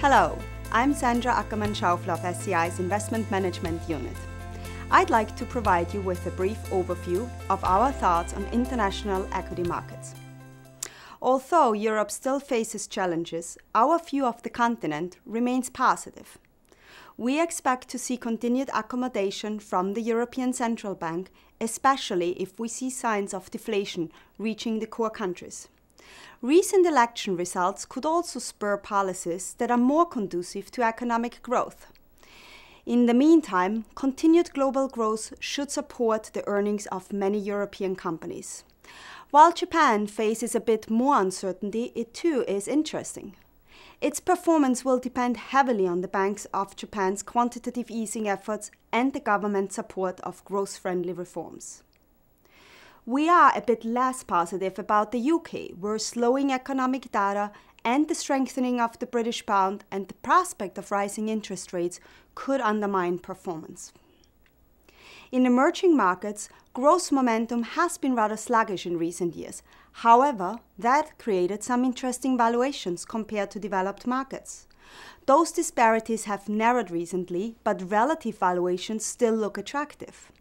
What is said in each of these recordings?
Hello, I'm Sandra Ackermann-Schaufler of SCI's Investment Management Unit. I'd like to provide you with a brief overview of our thoughts on international equity markets. Although Europe still faces challenges, our view of the continent remains positive. We expect to see continued accommodation from the European Central Bank, especially if we see signs of deflation reaching the core countries. Recent election results could also spur policies that are more conducive to economic growth. In the meantime, continued global growth should support the earnings of many European companies. While Japan faces a bit more uncertainty, it too is interesting. Its performance will depend heavily on the Bank of Japan's quantitative easing efforts and the government support of growth-friendly reforms. We are a bit less positive about the UK, where slowing economic data and the strengthening of the British pound and the prospect of rising interest rates could undermine performance. In emerging markets, growth momentum has been rather sluggish in recent years. However, that created some interesting valuations compared to developed markets. Those disparities have narrowed recently, but relative valuations still look attractive.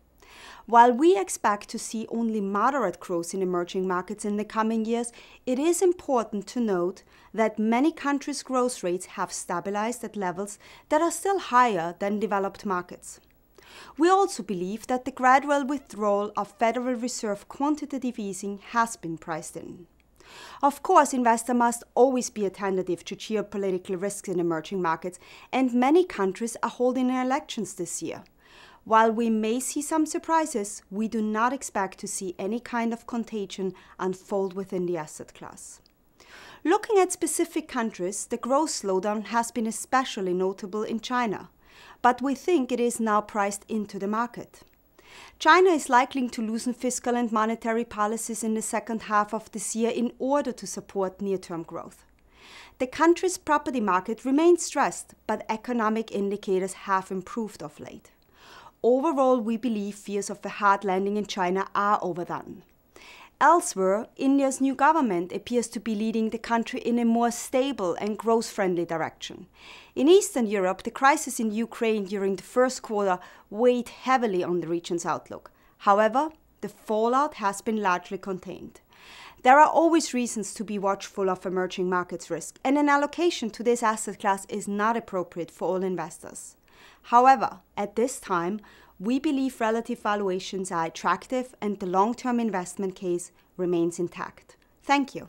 While we expect to see only moderate growth in emerging markets in the coming years, it is important to note that many countries' growth rates have stabilized at levels that are still higher than developed markets. We also believe that the gradual withdrawal of Federal Reserve quantitative easing has been priced in. Of course, investors must always be attentive to geopolitical risks in emerging markets, and many countries are holding elections this year. While we may see some surprises, we do not expect to see any kind of contagion unfold within the asset class. Looking at specific countries, the growth slowdown has been especially notable in China, but we think it is now priced into the market. China is likely to loosen fiscal and monetary policies in the second half of this year in order to support near-term growth. The country's property market remains stressed, but economic indicators have improved of late. Overall, we believe fears of a hard landing in China are overdone. Elsewhere, India's new government appears to be leading the country in a more stable and growth-friendly direction. In Eastern Europe, the crisis in Ukraine during the first quarter weighed heavily on the region's outlook. However, the fallout has been largely contained. There are always reasons to be watchful of emerging markets risk, and an allocation to this asset class is not appropriate for all investors. However, at this time, we believe relative valuations are attractive and the long-term investment case remains intact. Thank you.